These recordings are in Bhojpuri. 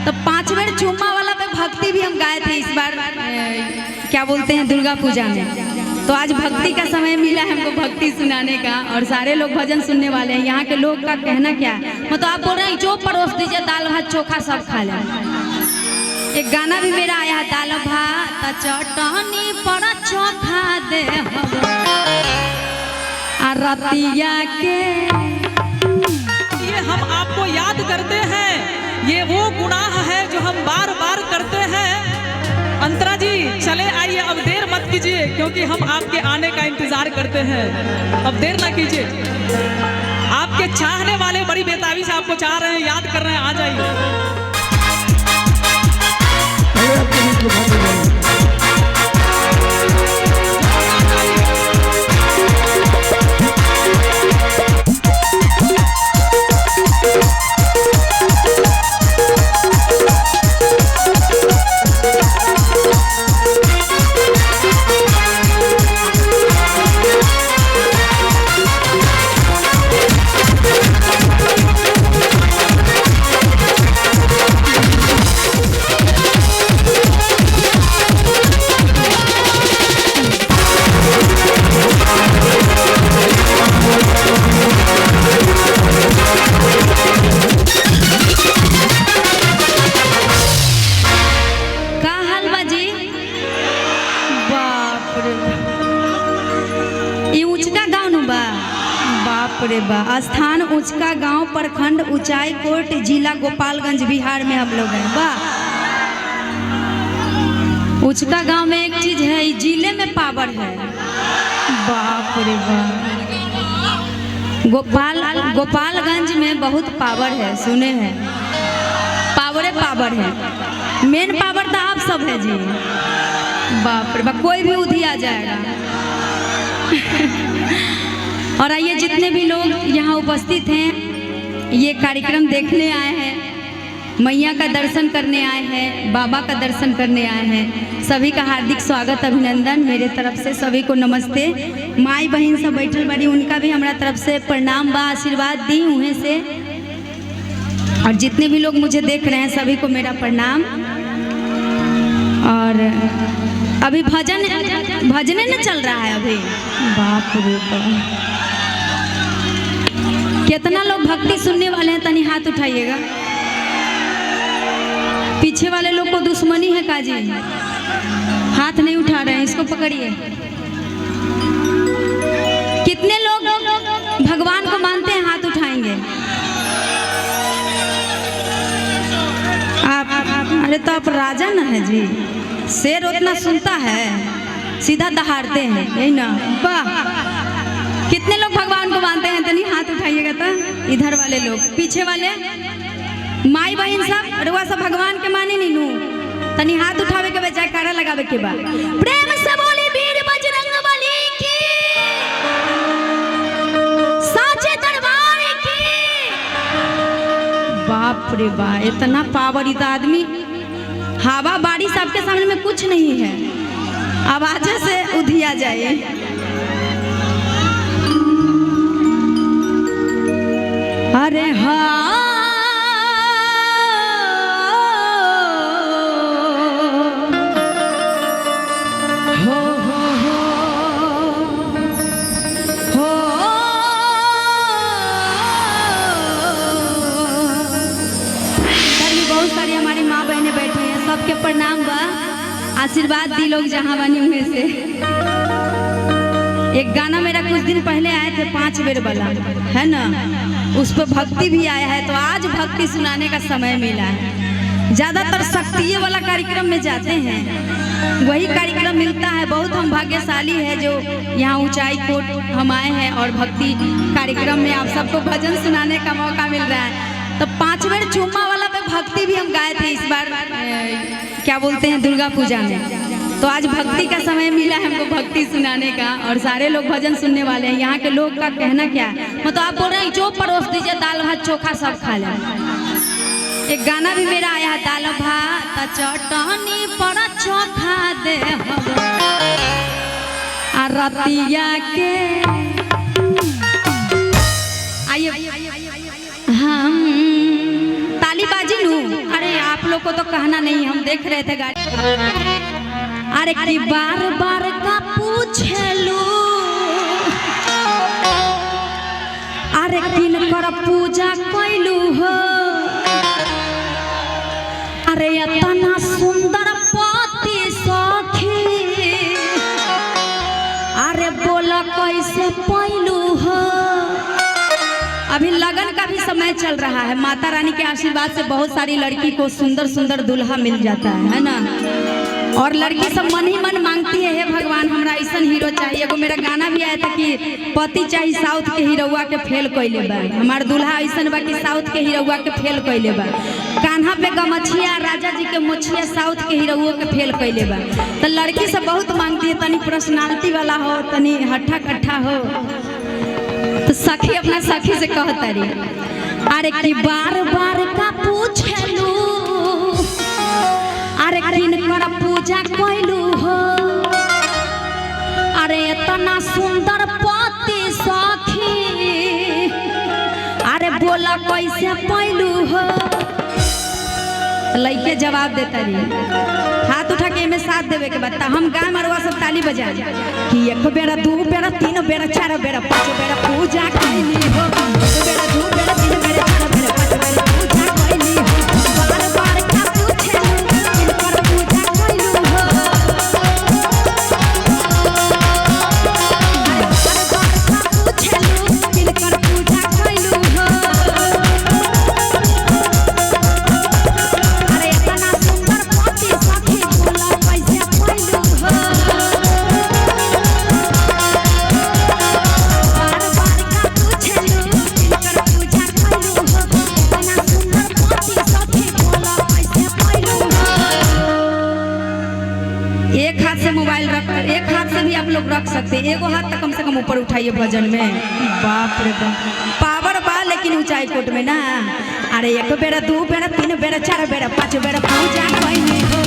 तो 5 बेर चुम्मा वाला पे भक्ति भी हम गाए थे इस बार क्या बोलते हैं दुर्गा पूजा में। तो आज भक्ति का समय मिला है हमको भक्ति सुनाने का और सारे लोग भजन सुनने वाले हैं। यहाँ के लोग का कहना क्या है, मतलब आप बोल रहे हैं जो परोस दीजिए दाल भात चोखा सब खा लें। एक गाना भी मेरा आया, दाल भात चटनी पर चोखा दे रतिया के। ये हम आपको याद करते हैं, ये वो गुनाह है जो हम बार बार करते हैं। अंतरा जी चले आइए, अब देर मत कीजिए क्योंकि हम आपके आने का इंतजार करते हैं। अब देर ना कीजिए, आपके चाहने वाले बड़ी बेताबी से आपको चाह रहे हैं, याद कर रहे हैं, आ जाइए। रे बा, स्थान उचका गांव, प्रखंड ऊंचाई कोट, जिला गोपालगंज, बिहार में हम लोग हैं। वाह, उचका गांव में एक चीज है, जिले में पावर है। बाप रे बाप, गोपालगंज में बहुत पावर है, सुने हैं, पावर है। मेन पावर तो आप सब है जी। बाप रे बाप, कोई भी उधी आ जाएगा। और आइए जितने भी लोग यहाँ उपस्थित हैं, ये कार्यक्रम देखने आए हैं, मैया का दर्शन करने आए हैं, बाबा का दर्शन करने आए हैं, सभी का हार्दिक स्वागत अभिनंदन मेरे तरफ से। सभी को नमस्ते। माई बहन सब बैठल बारी, उनका भी हमारा तरफ से प्रणाम बा, आशीर्वाद दी उन्हें से। और जितने भी लोग मुझे देख रहे हैं सभी को मेरा प्रणाम। और अभी भजने न चल रहा है अभी। बाप रे बाप, कितना लोग भक्ति सुनने वाले हैं, तनी हाथ उठाइएगा। पीछे वाले लोग को दुश्मनी है काजी, हाथ नहीं उठा रहे हैं, इसको पकड़िए। कितने लोग भगवान को मानते हैं, हाथ उठाएंगे आप। अरे तो आप राजा ना है जी, शेर उतना सुनता है, सीधा दहाड़ते हैं, यही ना। वाह, कितने लोग भगवान को मानते हैं, तनी हाथ उठाइएगा। तो इधर वाले लोग, पीछे वाले माई बहन सब, रुआ सब भगवान के माने नहीं नू, तनी हाथ उठावे के बजाय कारा लगावे के बाद प्रेम से बोली वीर बजरंगबली की, साचे दरबार की। बाप रे बाप, इतना पावर, इतना आदमी, हवा बारिश आपके सामने में कुछ नहीं है, आवाज से उधिया जाए। अरे हाँ हो बहुत सारी हमारी माँ बहनें बैठी हैं, सबके प्रणाम बा, आशीर्वाद दी लोग जहाँ बनी हुए से। एक गाना मेरा कुछ दिन पहले आए थे 5 बेर वाला, है ना, उस पर भक्ति भी आया है। तो आज भक्ति सुनाने का समय मिला है। ज़्यादातर शक्तिये वाला कार्यक्रम में जाते हैं, वही कार्यक्रम मिलता है। बहुत हम भाग्यशाली है जो यहाँ ऊंचाई कोट हम आए हैं और भक्ति कार्यक्रम में आप सबको भजन सुनाने का मौका मिल रहा है। तो 5 बेर चुम्मा वाला पे भक्ति भी हम गाए थे इस बार क्या बोलते हैं दुर्गा पूजा में। तो आज भक्ति का समय मिला है हमको भक्ति सुनाने का और सारे लोग भजन सुनने वाले हैं। यहाँ के लोग का कहना क्या है, मतलब आप बोल रहे हैं जो परोस दीजिए दाल भात चोखा सब खा लें। एक गाना भी मेरा आया है, दाल भात चटनी पर चोखा दे रतिया के। आइए हम ताली बाजी नू, अरे आप लोग आपको तो कहना नहीं, हम देख रहे थे गाड़ी। अरे कि बार बार का पूछे लो, अरे किन कर पूजा कैलू हो, अरे इतना सुंदर पति सखी, अरे बोला कैसे पैलू हो। अभी लगन का भी समय चल रहा है, माता रानी के आशीर्वाद से बहुत सारी लड़की को सुंदर सुंदर दुल्हा मिल जाता है ना। और लड़की सब मन ही मन मांगती है, हे भगवान हमरा ऐसा हीरो चाहिए। एगो मेरा गाना भी आया था कि पति चाहिए साउथ के हीरोआ के फेल कैले बा, हमार दुल्हा ऐसा बा कि साउथ के हीरोआ के फेल कैले बा। कान्हा पे गमछिया, राजा जी के मोछिया साउथ के हीरोओ के फेल कैले बा। तो लड़की सब बहुत मांगती है तनी पर्सनालिटी वाला हो, तनी हट्ठा कट्ठा हो। तो सखी अपना सखी से कहतरी, अरे कि बार बार का पूछलू, अरे किन कर पूजा कैलू हो, अरे इतना सुंदर पति सखी, अरे बोला कैसे पैलू हो। लइके जवाब देता रही, हाथ उठा के में साथ देवे के बता। हम गाय मरवा सब ताली बजा कि एक बेरा दू बेरा तीन बेरा चार बेरा पाँच बेरा पूजा कैली हो, एक बेरा दू बेरा तीन बेरा चार बेरा पाँच बेरा पूजा कैली हो। बार बार का पूछे किन कर पूजा कैलू हो, बार बार का पूछे किन कर पूजा कैलू हो। एक हाथ से मोबाइल रख, एक हाथ से भी आप लोग रख सकते हैं, एगो हाथ तक कम से कम ऊपर उठाइए भजन में। बाप रे बाप, पावर बा लेकिन ऊंचाई कोट में ना। अरे एक बेरा दू बेरा तीन बेरा चार बेरा पाँच बेरा पूजा कैली हो,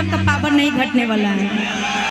सबका पावर नहीं घटने वाला है।